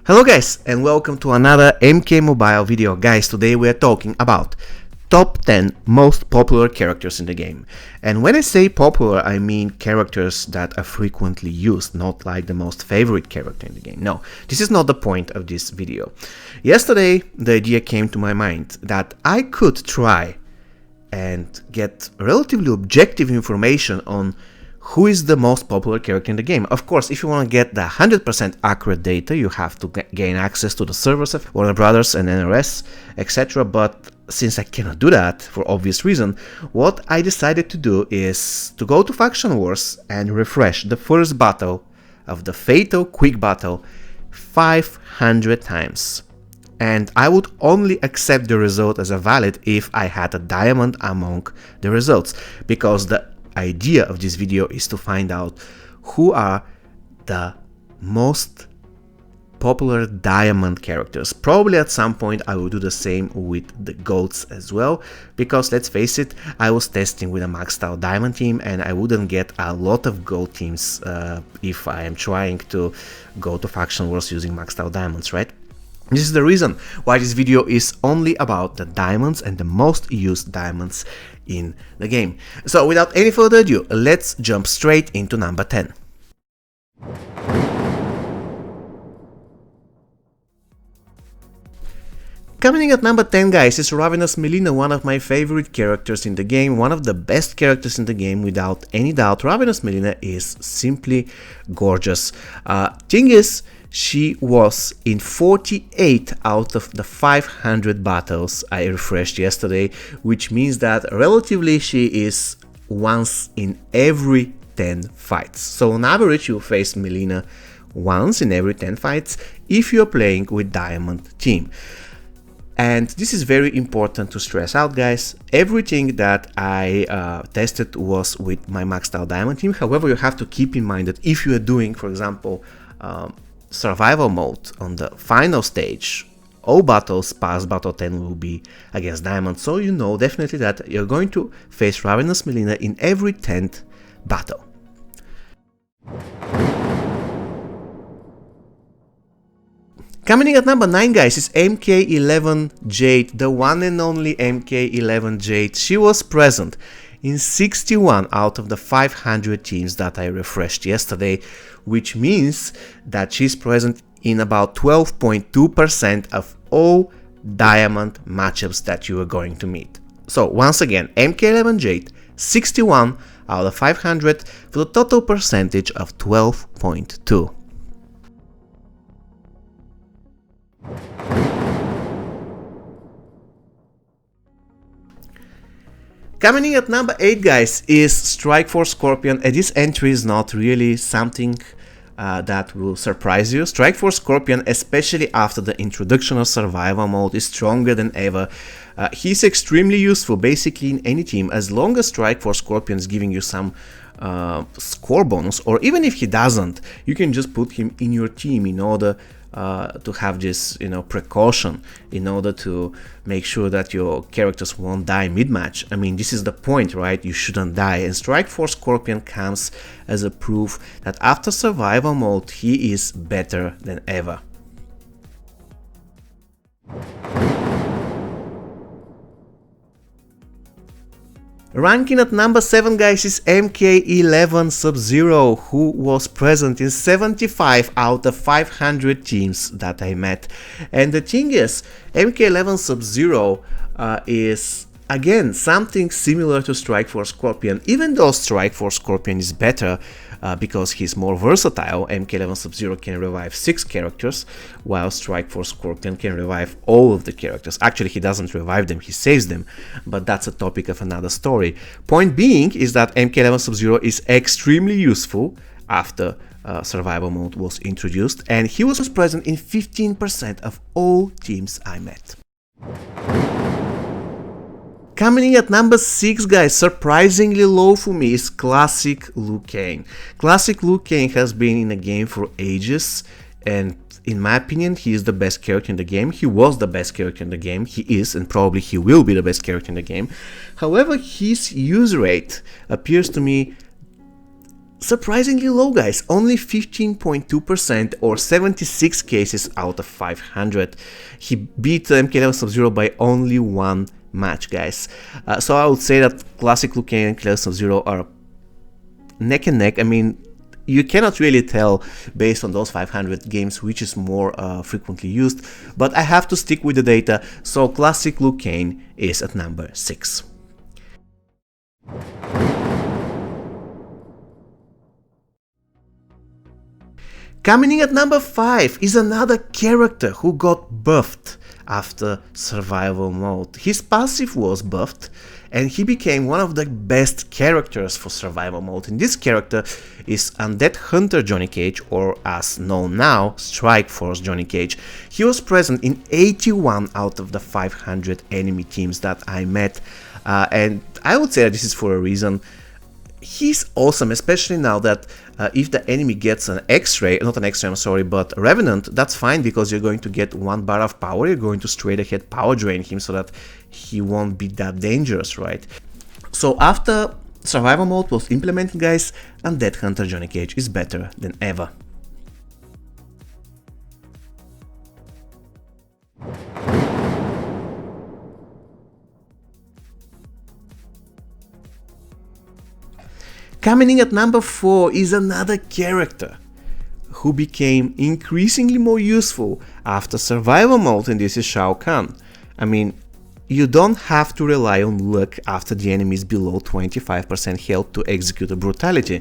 Hello guys and welcome to another MK Mobile video. Guys, today we are talking about top 10 most popular characters in the game. And when I say popular, I mean characters that are frequently used, not like the most favorite character in the game. No, this is not the point of this video. Yesterday the idea came to my mind that I could try and get relatively objective information on who is the most popular character in the game. Of course, if you want to get the 100% accurate data, you have to gain access to the servers of Warner Brothers and NRS, etc. But since I cannot do that for obvious reason, what I decided to do is to go to Faction Wars and refresh the first battle of the Fatal Quick Battle 500 times. And I would only accept the result as a valid if I had a diamond among the results, because the idea of this video is to find out who are the most popular diamond characters. Probably at some point I will do the same with the goats as well, because let's face it, I was testing with a maxed out diamond team and I wouldn't get a lot of gold teams if I am trying to go to Faction Wars using maxed out diamonds, right? This is the reason why this video is only about the diamonds and the most used diamonds in the game. So without any further ado, let's jump straight into number 10. Coming in at number 10, guys, is Ravenous Melina, one of my favorite characters in the game, one of the best characters in the game, without any doubt. Ravenous Melina is simply gorgeous. Thing is, she was in 48 out of the 500 battles I refreshed yesterday, which means that relatively she is once in every 10 fights. So on average you face Melina once in every 10 fights if you're playing with Diamond team. And this is very important to stress out, guys. Everything that I tested was with my maxed out Diamond team. However, you have to keep in mind that if you are doing, for example, survival mode on the final stage, all battles past battle 10 will be against Diamond, so you know definitely that you're going to face Ravenous Melina in every 10th battle. Coming in at number 9, guys, is MK11 Jade, the one and only MK11 Jade. She was present in 61 out of the 500 teams that I refreshed yesterday, which means that she's present in about 12.2% of all diamond matchups that you are going to meet. So once again, MK11 Jade, 61 out of 500 for the total percentage of 12.2. Coming in at number 8, guys, is Strikeforce Scorpion, and this entry is not really something that will surprise you. Strikeforce Scorpion, especially after the introduction of survival mode, is stronger than ever. He's extremely useful basically in any team, as long as Strikeforce Scorpion is giving you some score bonus, or even if he doesn't, you can just put him in your team in order to have this, precaution, in order to make sure that your characters won't die mid-match. I mean, this is the point, right? You shouldn't die, and Strikeforce Scorpion comes as a proof that after survival mode he is better than ever. Ranking at number 7, guys, is MK11 Sub-Zero, who was present in 75 out of 500 teams that I met. And the thing is, MK11 Sub-Zero is again something similar to Strikeforce Scorpion, even though Strikeforce Scorpion is better because he's more versatile. MK11 Sub-Zero can revive 6 characters, while Strikeforce Scorpion can revive all of the characters. Actually, he doesn't revive them, he saves them, but that's a topic of another story. Point being is that MK11 Sub-Zero is extremely useful after survival mode was introduced, and he was present in 15% of all teams I met. Coming in at number 6, guys, surprisingly low for me, is Classic Liu Kang. Classic Liu Kang has been in the game for ages, and in my opinion, he is the best character in the game. He was the best character in the game. He is, and probably he will be the best character in the game. However, his use rate appears to me surprisingly low, guys, only 15.2% or 76 cases out of 500. He beat MK11 Sub-Zero by only one match, guys. So I would say that Classic Liu Kang and MK11 Sub-Zero are neck and neck. I mean, you cannot really tell based on those 500 games which is more frequently used, but I have to stick with the data, so Classic Liu Kang is at number 6. Coming in at number 5 is another character who got buffed after survival mode. His passive was buffed and he became one of the best characters for survival mode. And this character is Undead Hunter Johnny Cage, or as known now, Strike Force Johnny Cage. He was present in 81 out of the 500 enemy teams that I met, and I would say that this is for a reason. He's awesome, especially now that if the enemy gets an X-ray, not an X-ray, I'm sorry, but a Revenant, that's fine because you're going to get 1 bar of power, you're going to straight ahead power drain him so that he won't be that dangerous, right? So after survival mode was implemented, guys, Undead Hunter Johnny Cage is better than ever. Coming in at number 4 is another character who became increasingly more useful after survival mode, and this is Shao Kahn. I mean, you don't have to rely on luck after the enemy is below 25% health to execute a brutality.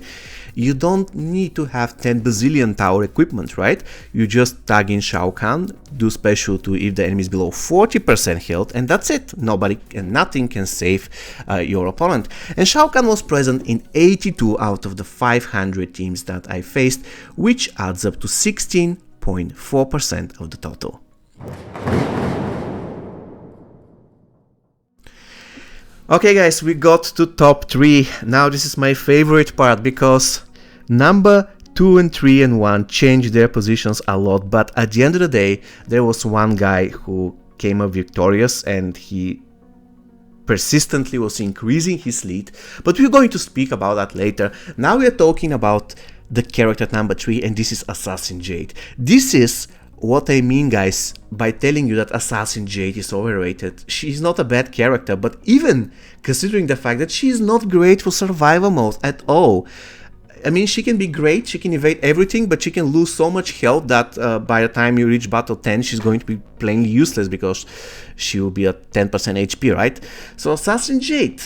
You don't need to have 10 bazillion tower equipment, right? You just tag in Shao Kahn, do special to if the enemy is below 40% health, and that's it. Nobody and nothing can save your opponent. And Shao Kahn was present in 82 out of the 500 teams that I faced, which adds up to 16.4% of the total. Okay guys, we got to top 3. Now this is my favorite part because number 2 and 3 and 1 changed their positions a lot, but at the end of the day there was one guy who came up victorious and he persistently was increasing his lead, but we're going to speak about that later. Now we are talking about the character at number 3, and this is Assassin Jade. This is what I mean, guys, by telling you that Assassin Jade is overrated. She's not a bad character, but even considering the fact that she's not great for survival mode at all. I mean, she can be great, she can evade everything, but she can lose so much health that by the time you reach battle 10, she's going to be plainly useless because she will be at 10% HP, right? So Assassin Jade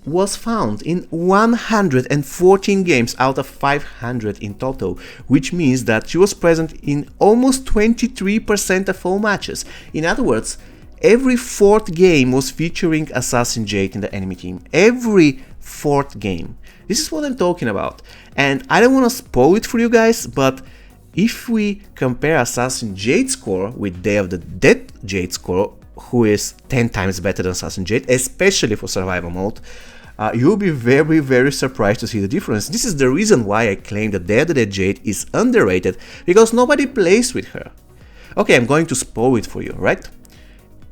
was found in 114 games out of 500 in total, which means that she was present in almost 23% of all matches. In other words, every 4th game was featuring Assassin Jade in the enemy team. Every 4th game. This is what I'm talking about. And I don't want to spoil it for you guys, but if we compare Assassin Jade score with Day of the Dead Jade score, who is 10 times better than Assassin Jade, especially for survival mode, you'll be very, very surprised to see the difference. This is the reason why I claim that Day of the Dead Jade is underrated, because nobody plays with her. Okay, I'm going to spoil it for you, right?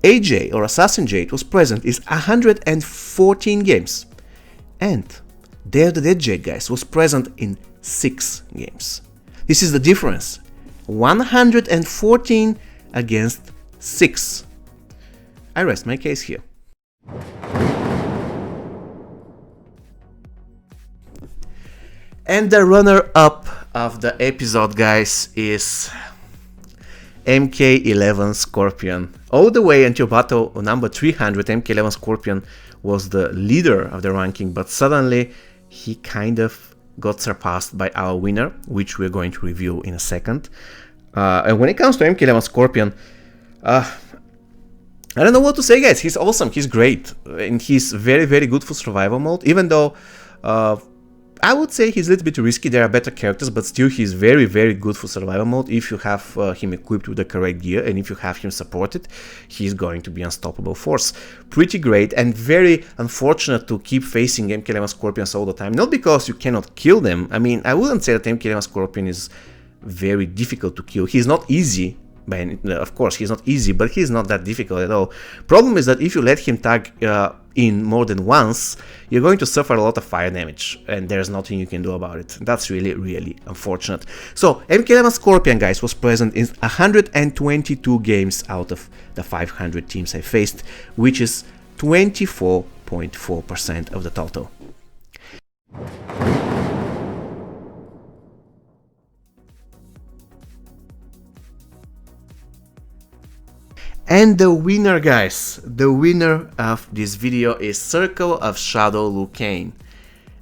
AJ, or Assassin Jade, was present in 114 games, and Day of the Dead Jade, guys, was present in 6 games. This is the difference. 114 against 6. I rest my case here. And the runner-up of the episode, guys, is MK11 Scorpion. All the way until battle number 300, MK11 Scorpion was the leader of the ranking, but suddenly he kind of got surpassed by our winner, which we're going to review in a second. And when it comes to MK11 Scorpion, I don't know what to say, guys. He's awesome, he's great, and he's very, very good for survival mode, even though I would say he's a little bit risky. There are better characters, but still he's very, very good for survival mode. If you have him equipped with the correct gear and if you have him supported, he's going to be unstoppable force. Pretty great, and very unfortunate to keep facing MK11 Scorpions all the time. Not because you cannot kill them. I mean, I wouldn't say that MK11 Scorpion is very difficult to kill. He's not easy. Of course, he's not easy, but he's not that difficult at all. Problem is that if you let him tag in more than once, you're going to suffer a lot of fire damage, and there's nothing you can do about it. That's really, really unfortunate. So MK11 Scorpion, guys, was present in 122 games out of the 500 teams I faced, which is 24.4% of the total. And the winner, guys, the winner of this video is Circle of Shadow Liu Kang.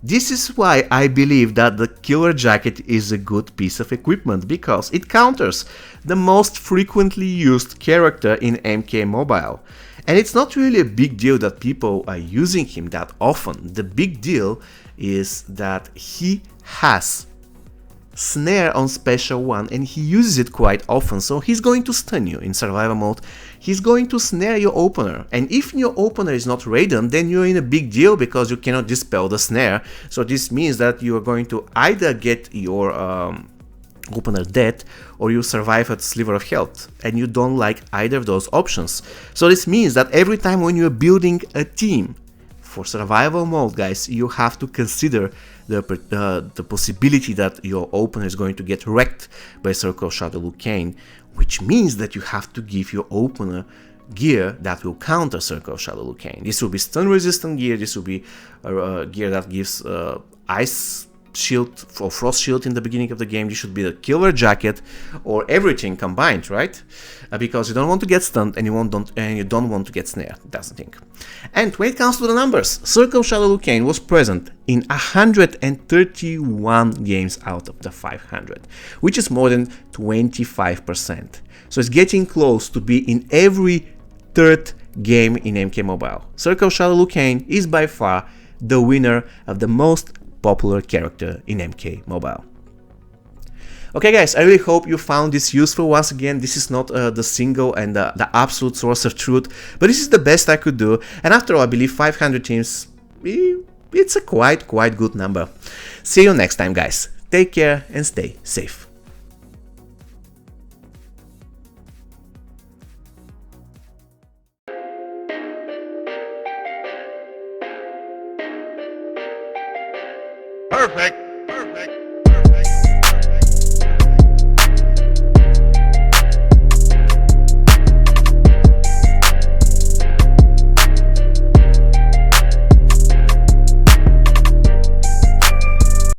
This is why I believe that the Killer Jacket is a good piece of equipment, because it counters the most frequently used character in MK Mobile. And it's not really a big deal that people are using him that often. The big deal is that he has snare on special 1 and he uses it quite often, so he's going to stun you in survival mode, he's going to snare your opener, and if your opener is not Raiden, then you're in a big deal because you cannot dispel the snare. So this means that you are going to either get your opener dead or you survive a sliver of health, and you don't like either of those options. So this means that every time when you're building a team for survival mode, guys, you have to consider the possibility that your opener is going to get wrecked by Circle of Shadow Liu Kang, which means that you have to give your opener gear that will counter Circle of Shadow Liu Kang. This will be stun resistant gear, this will be gear that gives ice shield or frost shield in the beginning of the game. This should be the Killer Jacket or everything combined, right? Because you don't want to get stunned and you don't want to get snared. That's the thing. And when it comes to the numbers, Circle of Shadow Liu Kang was present in 131 games out of the 500, which is more than 25%. So it's getting close to be in every third game in MK Mobile. Circle of Shadow Liu Kang is by far the winner of the most popular character in MK Mobile. Okay guys, I really hope you found this useful. Once again, this is not the single and the absolute source of truth, but this is the best I could do, and after all I believe 500 teams, it's a quite good number. See you next time, guys. Take care and stay safe. Perfect.